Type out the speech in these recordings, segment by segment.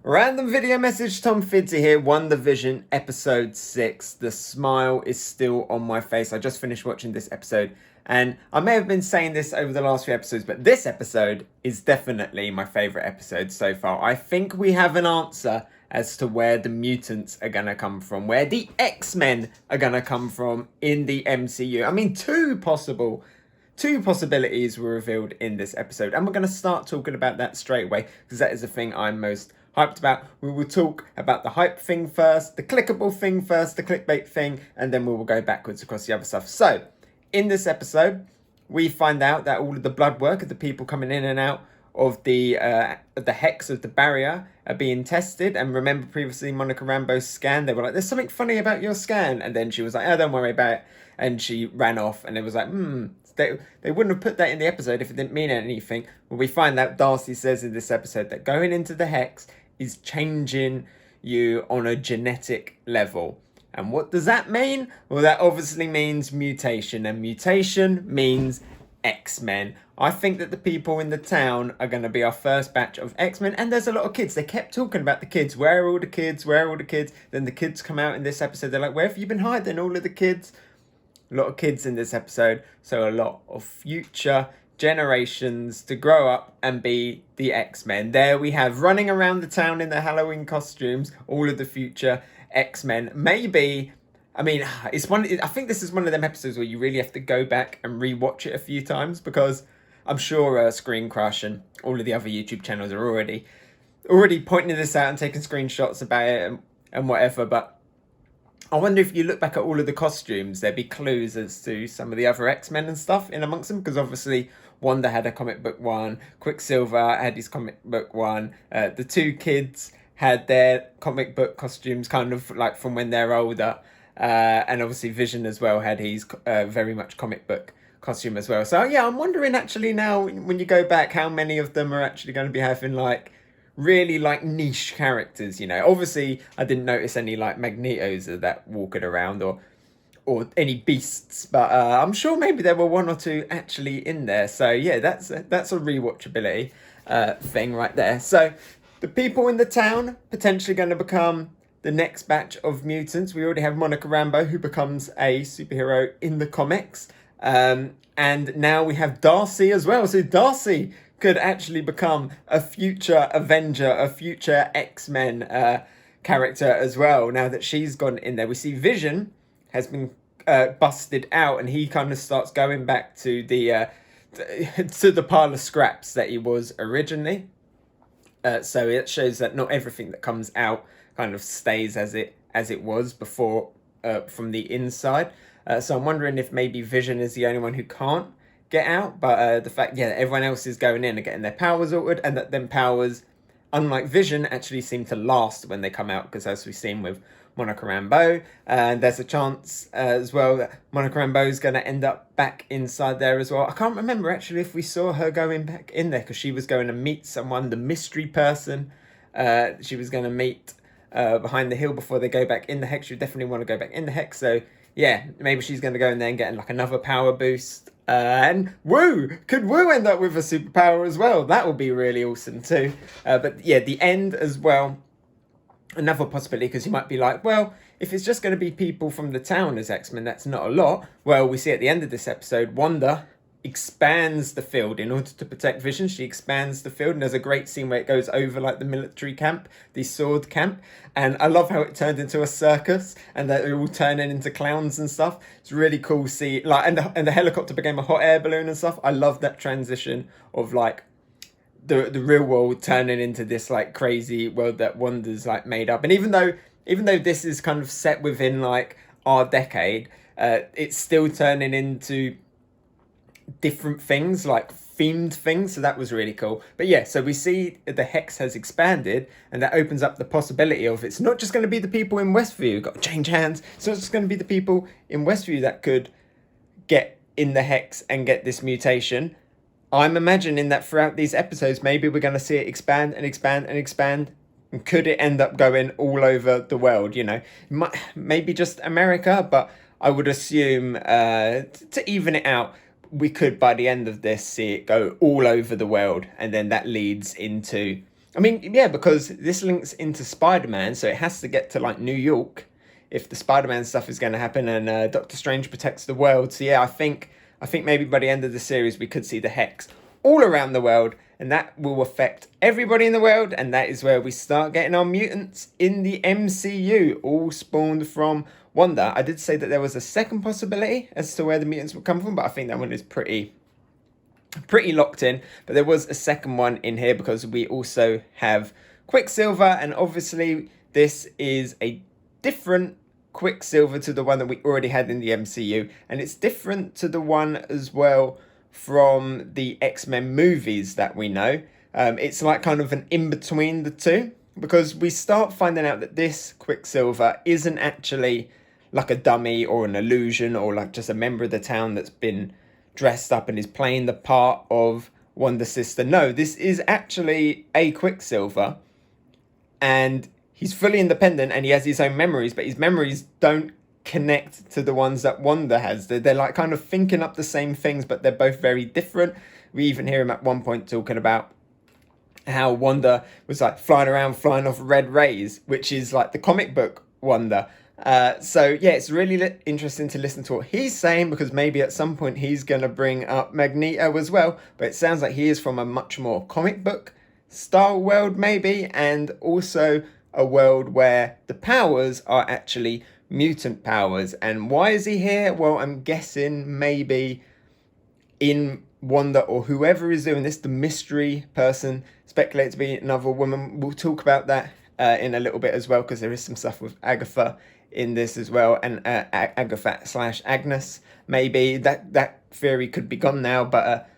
Random video message, Tom Fiddzy here, WandaVision episode 6. The smile is still on my face. I just finished watching this episode and I may have been saying this over the last few episodes, but this episode is definitely my favourite episode so far. I think we have an answer as to where the mutants are going to come from, where the Xmen are going to come from in the MCU. I mean, two possibilities were revealed in this episode, and we're going to start talking about that straight away because that is the thing I'm most hyped about. We will talk about the hype thing first, the clickable thing first, the clickbait thing, and then we will go backwards across the other stuff. So, in this episode, we find out that all of the blood work of the people coming in and out of the hex of the barrier are being tested. And remember previously Monica Rambeau's scan, they were like, there's something funny about your scan. And then she was like, oh, don't worry about it. And she ran off, and it was like, they wouldn't have put that in the episode if it didn't mean anything. Well, we find out Darcy says in this episode that going into the hex is changing you on a genetic level. And what does that mean? Well, that obviously means mutation, and mutation means X-Men. I think that the people in the town are going to be our first batch of X-Men, and there's a lot of kids. They kept talking about the kids. Where are all the kids? Where are all the kids? Then the kids come out in this episode. They're like, where have you been hiding, all of the kids? A lot of kids in this episode, so a lot of future generations to grow up and be the X-Men. There we have, running around the town in their Halloween costumes, all of the future X-Men. Maybe, I mean, I think this is one of them episodes where you really have to go back and rewatch it a few times, because I'm sure Screen Crush and all of the other YouTube channels are already pointing this out and taking screenshots about it and whatever, but I wonder if you look back at all of the costumes, there'd be clues as to some of the other X-Men and stuff in amongst them, because obviously Wanda had a comic book one, Quicksilver had his comic book one, the two kids had their comic book costumes kind of like from when they're older, and obviously Vision as well had his very much comic book costume as well. So yeah, I'm wondering actually now when you go back how many of them are actually going to be having like really like niche characters, you know. Obviously I didn't notice any like Magnetos that walking around or any beasts, but I'm sure maybe there were one or two actually in there. So yeah, that's a rewatchability thing right there. So the people in the town potentially going to become the next batch of mutants. We already have Monica Rambeau, who becomes a superhero in the comics, and now we have Darcy as well. So Darcy could actually become a future Avenger, a future X-Men character as well, now that she's gone in there. We see Vision has been busted out, and he kind of starts going back to the pile of scraps that he was originally. So it shows that not everything that comes out kind of stays as it was before from the inside. So I'm wondering if maybe Vision is the only one who can't get out, but the fact, yeah, everyone else is going in and getting their powers altered, and that them powers, unlike Vision, actually seem to last when they come out, because as we've seen with Monica Rambeau, and there's a chance as well that Monica Rambeau is going to end up back inside there as well. I can't remember actually if we saw her going back in there, because she was going to meet someone, the mystery person she was going to meet behind the hill before they go back in the hex. You definitely want to go back in the hex, so yeah, maybe she's going to go in there and get like another power boost. And could Wu end up with a superpower as well? That would be really awesome too. But yeah, the end as well, another possibility, because you might be like, well, if it's just going to be people from the town as X-Men, that's not a lot. Well, we see at the end of this episode, Wanda expands the field in order to protect Vision. She expands the field, and there's a great scene where it goes over like the military camp, the sword camp, and I love how it turned into a circus and that they're all turning into clowns and stuff. It's really cool. See, like, and the helicopter became a hot air balloon and stuff. I love that transition of like the real world turning into this like crazy world that Wanda's like made up. And even though this is kind of set within like our decade, it's still turning into different things, like themed things, so that was really cool. But yeah, so we see the hex has expanded, and that opens up the possibility of it's not just going to be the people in Westview, got to change hands, so it's just going to be the people in Westview that could get in the hex and get this mutation. I'm imagining that throughout these episodes maybe we're going to see it expand and expand and expand, and could it end up going all over the world, you know? Maybe just America, but I would assume to even it out, we could, by the end of this, see it go all over the world, and then that leads into I mean, yeah, because this links into Spider-Man, so it has to get to like New York if the Spider-Man stuff is going to happen, and Doctor Strange protects the world. So yeah, I think maybe by the end of the series we could see the Hex all around the world, and that will affect everybody in the world, and that is where we start getting our mutants in the MCU, all spawned from Wanda. I did say that there was a second possibility as to where the mutants would come from, but I think that one is pretty locked in. But there was a second one in here because we also have Quicksilver, and obviously this is a different Quicksilver to the one that we already had in the MCU, and it's different to the one as well from the X-Men movies that we know. It's like kind of an in-between the two, because we start finding out that this Quicksilver isn't actually like a dummy or an illusion or like just a member of the town that's been dressed up and is playing the part of Wanda's sister. No, this is actually a Quicksilver, and he's fully independent and he has his own memories, but his memories don't connect to the ones that Wanda has. They're like kind of thinking up the same things, but they're both very different. We even hear him at one point talking about how Wanda was like flying off red rays, which is like the comic book Wanda. So yeah, it's really interesting to listen to what he's saying, because maybe at some point he's going to bring up Magneto as well, but it sounds like he is from a much more comic book style world maybe, and also a world where the powers are actually mutant powers. And why is he here? Well, I'm guessing maybe in Wanda or whoever is doing this, the mystery person, speculated to be another woman. We'll talk about that in a little bit as well, because there is some stuff with Agatha in this as well, and Agatha/Agnes. Maybe that theory could be gone now, but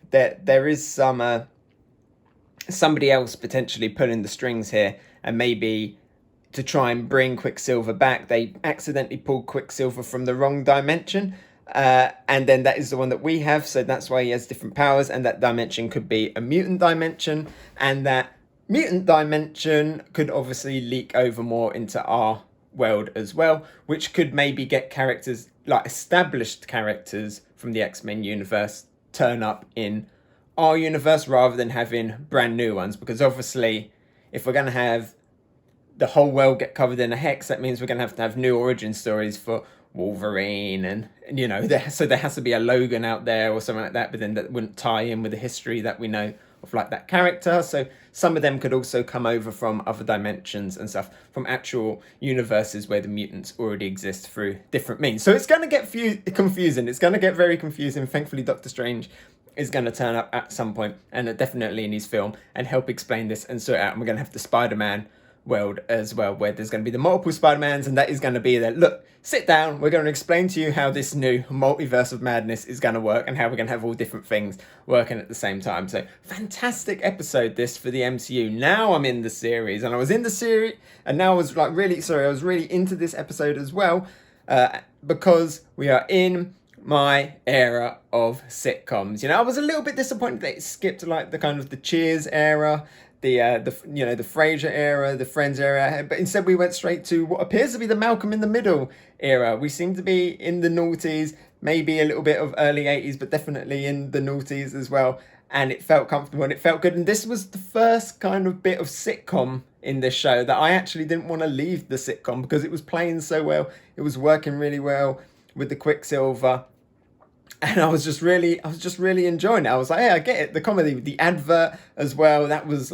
there is some somebody else potentially pulling the strings here, and maybe to try and bring Quicksilver back, they accidentally pulled Quicksilver from the wrong dimension, and then that is the one that we have, so that's why he has different powers, and that dimension could be a mutant dimension, and that mutant dimension could obviously leak over more into our world as well, which could maybe get characters, like established characters from the X-Men universe, turn up in our universe rather than having brand new ones. Because obviously if we're going to have the whole world get covered in a hex, that means we're going to have new origin stories for Wolverine, and you know, so there has to be a Logan out there or something like that, but then that wouldn't tie in with the history that we know of like that character. So some of them could also come over from other dimensions and stuff, from actual universes where the mutants already exist through different means. So it's going to get confusing. It's going to get very confusing. Thankfully, Doctor Strange is going to turn up at some point, and definitely in his film, and help explain this and sort it out. And we're going to have the Spider-Man world as well, where there's going to be the multiple Spider-Mans, and that is going to be there. Look, sit down, we're going to explain to you how this new multiverse of madness is going to work, and how we're going to have all different things working at the same time. So fantastic episode this for the MCU. Now I'm in the series, and I was in the series, and now I was really into this episode as well, because we are in my era of sitcoms. You know, I was a little bit disappointed that it skipped like the kind of the Cheers era, the Frasier era, the Friends era, but instead we went straight to what appears to be the Malcolm in the Middle era. We seem to be in the noughties, maybe a little bit of early 80s, but definitely in the noughties as well. And it felt comfortable and it felt good. And this was the first kind of bit of sitcom in this show that I actually didn't want to leave the sitcom, because it was playing so well. It was working really well with the Quicksilver. And I was just really enjoying it. I was like, hey, I get it. The comedy, the advert as well. That was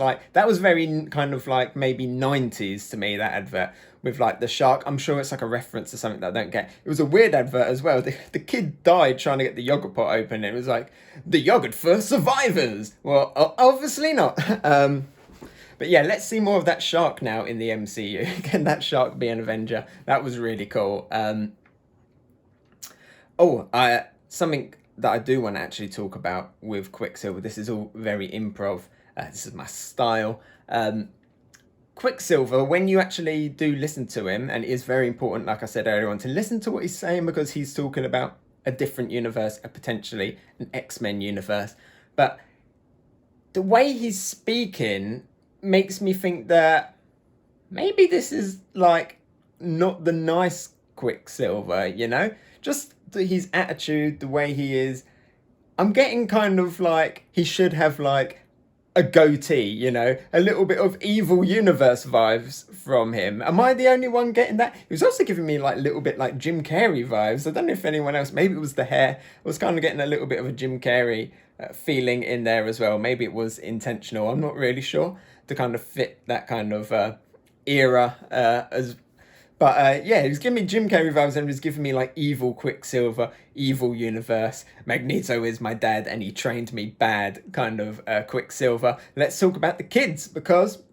very kind of like maybe 90s to me, that advert with like the shark. I'm sure it's like a reference to something that I don't get. It was a weird advert as well. The kid died trying to get the yogurt pot open. It was like, the yogurt for survivors. Well, obviously not. But yeah, let's see more of that shark now in the MCU. Can that shark be an Avenger? That was really cool. Something that I do want to actually talk about with Quicksilver. This is all very improv. This is my style. Quicksilver, when you actually do listen to him, and it is very important, like I said earlier on, to listen to what he's saying, because he's talking about a different universe, potentially an X-Men universe. But the way he's speaking makes me think that maybe this is like not the nice Quicksilver, you know? Just his attitude, the way he is, I'm getting kind of like he should have like a goatee, you know, a little bit of evil universe vibes from him. Am I the only one getting that? He was also giving me like a little bit like Jim Carrey vibes. I don't know if anyone else, maybe it was the hair. I was kind of getting a little bit of a Jim Carrey feeling in there as well. Maybe it was intentional. I'm not really sure, to kind of fit that kind of era yeah, he was giving me Jim Carrey vibes, and he was giving me like evil Quicksilver, evil universe. Magneto is my dad and he trained me bad kind of Quicksilver. Let's talk about the kids, because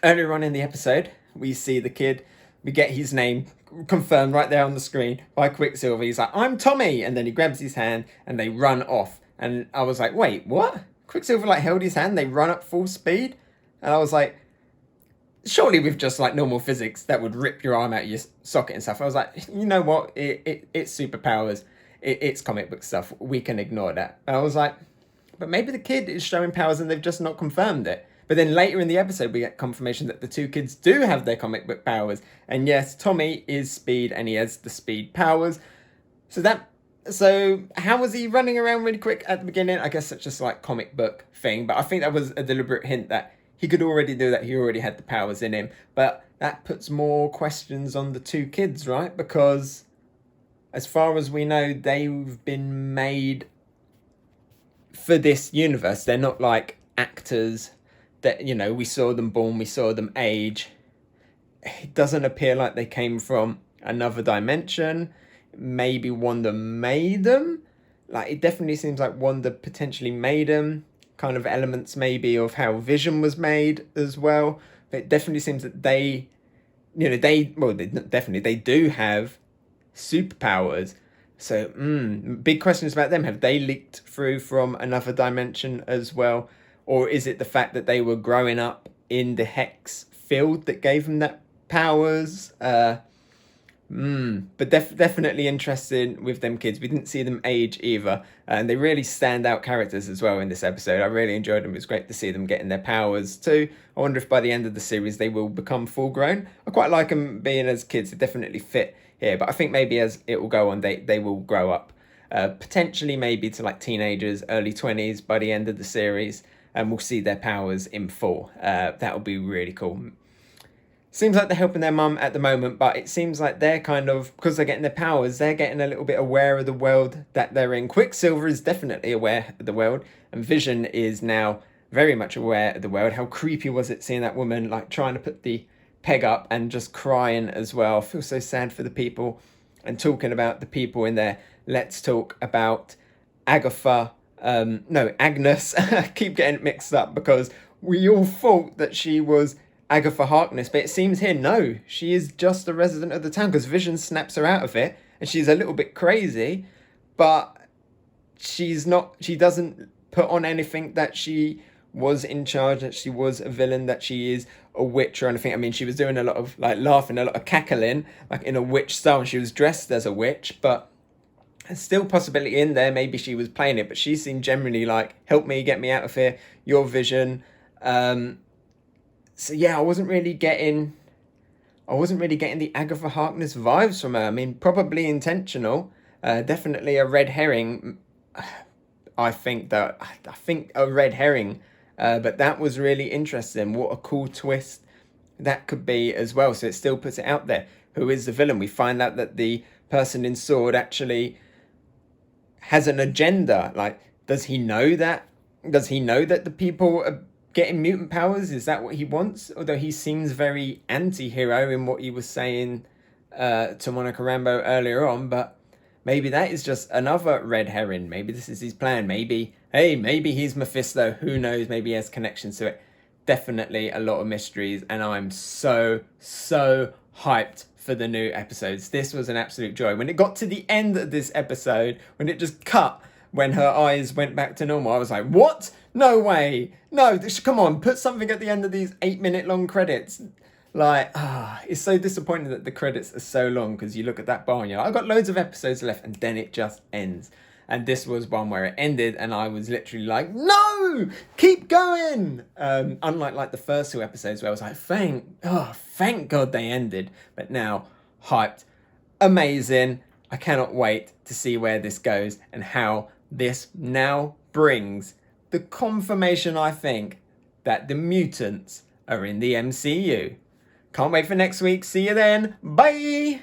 earlier on in the episode, we see the kid, we get his name confirmed right there on the screen by Quicksilver. He's like, I'm Tommy, and then he grabs his hand and they run off. And I was like, wait, what? Quicksilver like held his hand, they run up full speed? And I was like, surely with just like normal physics that would rip your arm out of your socket and stuff. I was like, you know what, it's superpowers, it's comic book stuff, we can ignore that. And I was like, but maybe the kid is showing powers and they've just not confirmed it. But then later in the episode we get confirmation that the two kids do have their comic book powers, and yes, Tommy is speed and he has the speed powers. So how was he running around really quick at the beginning? I guess it's just like comic book thing, but I think that was a deliberate hint that he could already do that. He already had the powers in him. But that puts more questions on the two kids, right? Because as far as we know, they've been made for this universe. They're not like actors that, you know, we saw them born, we saw them age. It doesn't appear like they came from another dimension. Maybe Wanda made them. Like, it definitely seems like Wanda potentially made them. Kind of elements maybe of how Vision was made as well. But it definitely seems that they do have superpowers. So big questions about them. Have they leaked through from another dimension as well? Or is it the fact that they were growing up in the Hex field that gave them that powers? But definitely interested with them kids. We didn't see them age either, and they really stand out characters as well in this episode. I really enjoyed them. It was great to see them getting their powers too. I wonder if by the end of the series they will become full grown. I quite like them being as kids. They definitely fit here, but I think maybe as it will go on, they will grow up, potentially maybe to like teenagers, early 20s by the end of the series, and we'll see their powers in full. That would be really cool. Seems like they're helping their mum at the moment, but it seems like they're kind of, because they're getting their powers, they're getting a little bit aware of the world that they're in. Quicksilver is definitely aware of the world, and Vision is now very much aware of the world. How creepy was it seeing that woman like trying to put the peg up and just crying as well? I feel so sad for the people. And talking about the people in there, let's talk about Agnes. I keep getting it mixed up because we all thought that she was Agatha Harkness, but it seems here, no, she is just a resident of the town, because Vision snaps her out of it, and she's a little bit crazy, but she doesn't put on anything that she was in charge, that she was a villain, that she is a witch or anything. I mean, she was doing a lot of like laughing, a lot of cackling, like in a witch style, and she was dressed as a witch, but there's still possibility in there, maybe she was playing it, but she seemed generally like, help me, get me out of here, your Vision. So yeah, I wasn't really getting the Agatha Harkness vibes from her. I mean, probably intentional. Definitely a red herring. I think a red herring. But that was really interesting. What a cool twist that could be as well. So it still puts it out there. Who is the villain? We find out that the person in Sword actually has an agenda. Like, does he know that? Does he know that the people are getting mutant powers? Is that what he wants? Although he seems very anti-hero in what he was saying to Monica Rambeau earlier on, but maybe that is just another red herring. Maybe this is his plan. Maybe he's Mephisto. Who knows? Maybe he has connections to it. Definitely a lot of mysteries, and I'm so hyped for the new episodes. This was an absolute joy. When it got to the end of this episode, when it just cut, when her eyes went back to normal, I was like, what? No way. No, come on, put something at the end of these 8-minute long credits. Like, it's so disappointing that the credits are so long, because you look at that bar and you're like, I've got loads of episodes left, and then it just ends. And this was one where it ended and I was literally like, no, keep going. Unlike like the first two episodes where I was like, thank God they ended. But now, hyped, amazing. I cannot wait to see where this goes and how this now brings the confirmation, I think, that the mutants are in the MCU. Can't wait for next week. See you then. Bye!